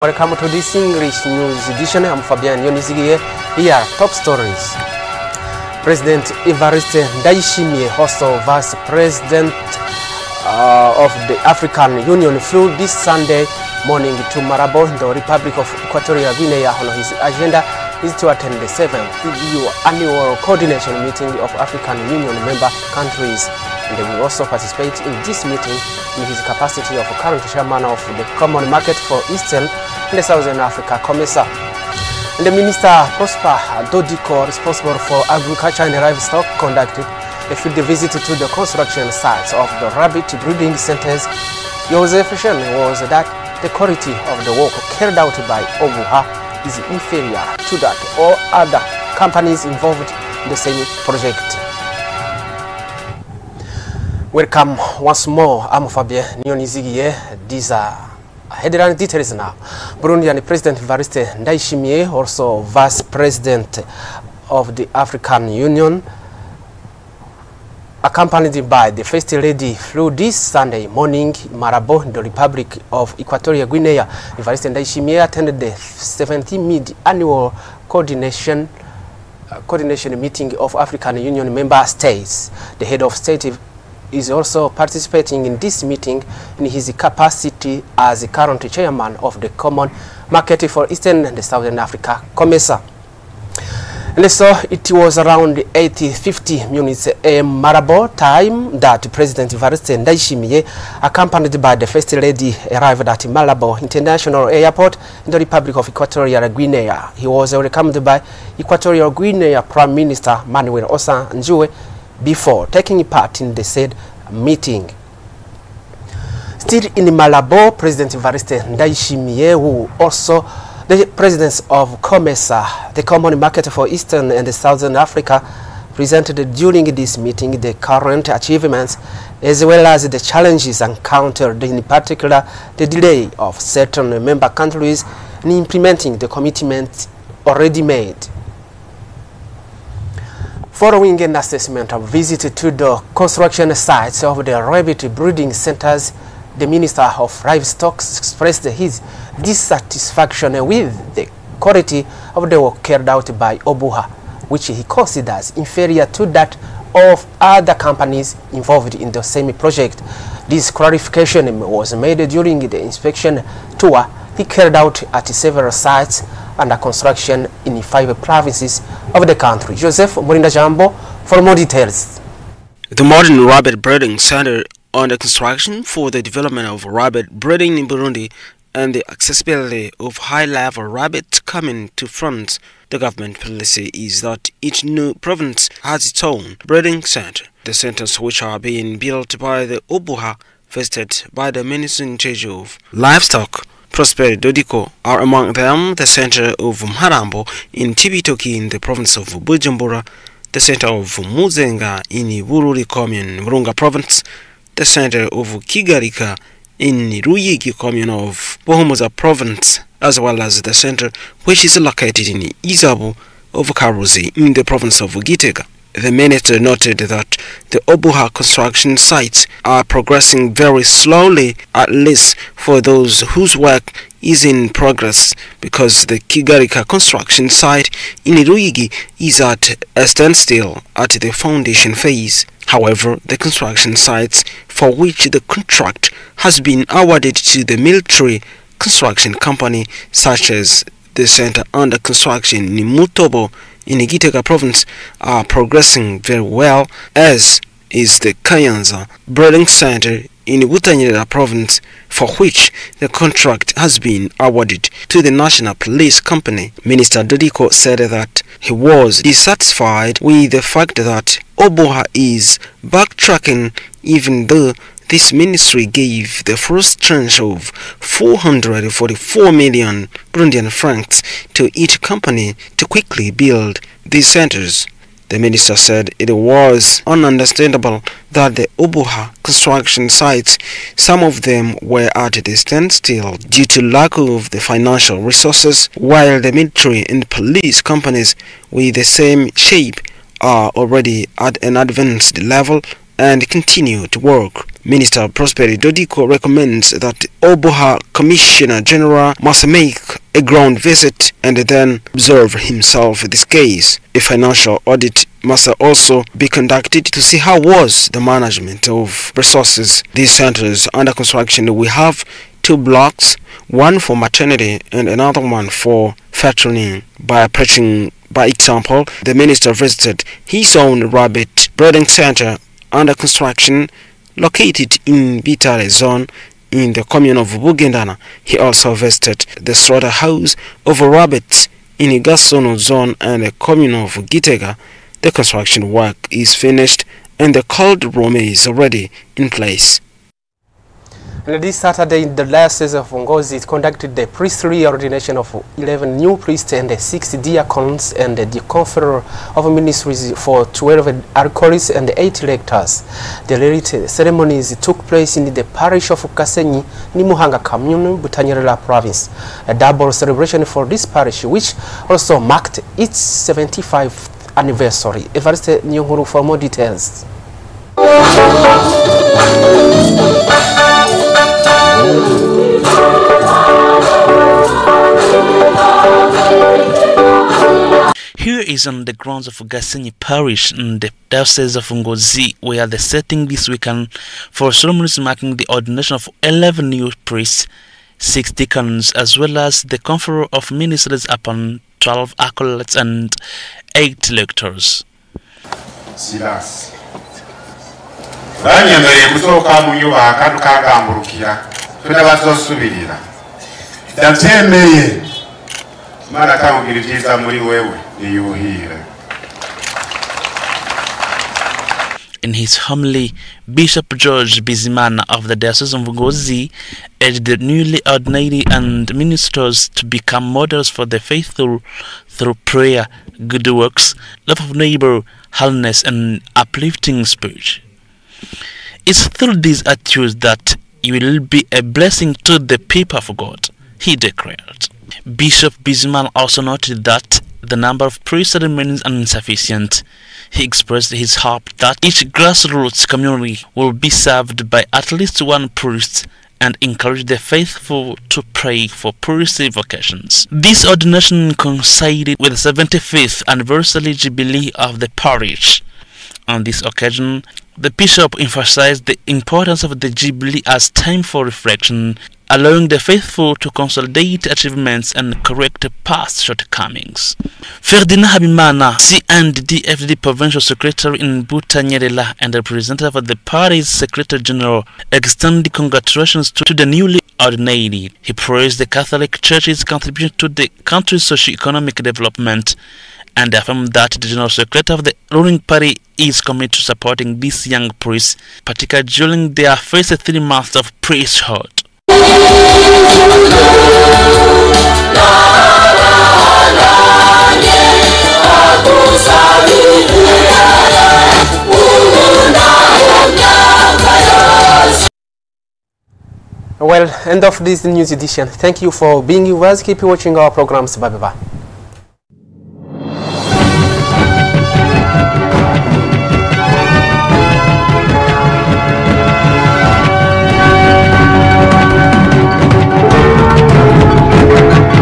Welcome to this English news edition. I'm Fabian Yonizigie. Here are top stories. President Evariste Ndayishimiye, also Vice President of the African Union, flew this Sunday morning to Malabo, the Republic of Equatorial Guinea. On his agenda is to attend the 7th annual coordination meeting of African Union member countries. And they will also participate in this meeting in his capacity of current chairman of the Common Market for Eastern and Southern Africa, COMESA. And the Minister Prosper Dodiko, responsible for agriculture and livestock, conducted a field visit to the construction sites of the rabbit breeding centers. His observation was that the quality of the work carried out by Obuha is inferior to that of other companies involved in the same project. Welcome once more. I'm Fabien Nyonizigie. These are headline details now. Burundian President Evariste Ndayishimiye, also Vice President of the African Union, accompanied by the First Lady, flew this Sunday morning in Malabo, the Republic of Equatorial Guinea. Evariste Ndayishimiye attended the 17th mid-annual coordination meeting of African Union member states. The head of state is also participating in this meeting in his capacity as the current chairman of the Common Market for Eastern and Southern Africa, COMESA. And so it was around 8:50 minutes a.m. Malabo time that President Evariste Ndayishimiye, accompanied by the First Lady, arrived at Malabo International Airport in the Republic of Equatorial Guinea. He was welcomed by Equatorial Guinea Prime Minister Manuel Osa Njue before taking part in the said meeting. Still in Malabo, President Evariste Ndayishimiye, who also the president of COMESA, the Common Market for Eastern and Southern Africa, presented during this meeting the current achievements as well as the challenges encountered, in particular the delay of certain member countries in implementing the commitments already made. Following an assessment of visit to the construction sites of the rabbit breeding centers, the Minister of Livestock expressed his dissatisfaction with the quality of the work carried out by Obuha, which he considers inferior to that of other companies involved in the same project. This clarification was made during the inspection tour he carried out at several sites under construction in 5 provinces of the country. Joseph Murinda Jambo for more details. The modern rabbit breeding center under construction for the development of rabbit breeding in Burundi and the accessibility of high-level rabbits coming to front the government policy is that each new province has its own breeding center. The centers which are being built by the Obuha, visited by the Minister in charge of Livestock, Prosper Dodiko, are among them the center of Mharambo in Chibitoke in the province of Bujumbura, the center of Muzenga in Bururi Commune, Murunga province, the center of Kigarika in Ruyigi Commune of Bohumuza province, as well as the center which is located in Izabu of Karuzi in the province of Gitega. The minister noted that the Obuha construction sites are progressing very slowly, at least for those whose work is in progress, because the Kigarika construction site in Ruyigi is at a standstill at the foundation phase. However, the construction sites for which the contract has been awarded to the military construction company, such as the center under construction in Mutobo in Gitega province, are progressing very well, as is the Kayanza breeding center in Butanyerera province, for which the contract has been awarded to the National Police Company. Minister Dodiko said that he was dissatisfied with the fact that Obuha is backtracking, even though this ministry gave the first tranche of 444 million Burundian francs to each company to quickly build these centers. The minister said it was ununderstandable that the Obuha construction sites, some of them were at a standstill due to lack of the financial resources, while the military and police companies with the same shape are already at an advanced level and continue to work. Minister Prosperity Dodiko recommends that Obuha Commissioner General must make a ground visit and then observe himself this case. A financial audit must also be conducted to see how was the management of resources. These centers under construction, we have 2 blocks, one for maternity and another one for fattening. By preaching by example, the minister visited his own rabbit breeding center under construction located in Bitare zone in the commune of Bugendana. He also visited the slaughterhouse of rabbits in Igasono zone and the commune of Gitega. The construction work is finished and the cold room is already in place. And this Saturday, the Diocese of Ngozi conducted the priestly ordination of 11 new priests and 6 diacons and the conferral of ministries for 12 archorists and 8 lectors. The rite ceremonies took place in the parish of Kasenyi, Nimuhanga Commune, Butanyerera Province. A double celebration for this parish, which also marked its 75th anniversary. Evariste Nyonguru for more details. Here is on the grounds of Gasenyi Parish in the Diocese of Ngozi, where the setting this weekend for ceremonies marking the ordination of 11 new priests, 6 deacons, as well as the conferral of ministers upon 12 acolytes and 8 lectors. Silas. Banyemereye kusohoka mu nyubako tukagambulukira tunabasosubirira ndabyemeye Mana kangira ibyiza muri wewe niyuhire. In his homily, Bishop George Bizimana of the Diocese of Ngozi urged the newly ordinated and ministers to become models for the faithful through prayer, good works, love of neighbor, holiness, and uplifting spirit. It's through these attitudes that you will be a blessing to the people of God, he declared. Bishop Bizimana also noted that the number of priests remains insufficient. He expressed his hope that each grassroots community will be served by at least 1 priest and encourage the faithful to pray for priestly vocations. This ordination coincided with the 75th anniversary jubilee of the parish. On this occasion, the bishop emphasized the importance of the jubilee as time for reflection, allowing the faithful to consolidate achievements and correct past shortcomings. Ferdinand Habimana, CNDD-FDD Provincial Secretary in Butanyerera and representative of the party's Secretary General, extended congratulations to the newly ordinated. He praised the Catholic Church's contribution to the country's socio-economic development and affirmed that the General Secretary of the ruling party is committed to supporting these young priests, particularly during their first 3 months of priesthood. Well, end of this news edition. Thank you for being with us. Keep watching our programs. Bye-bye.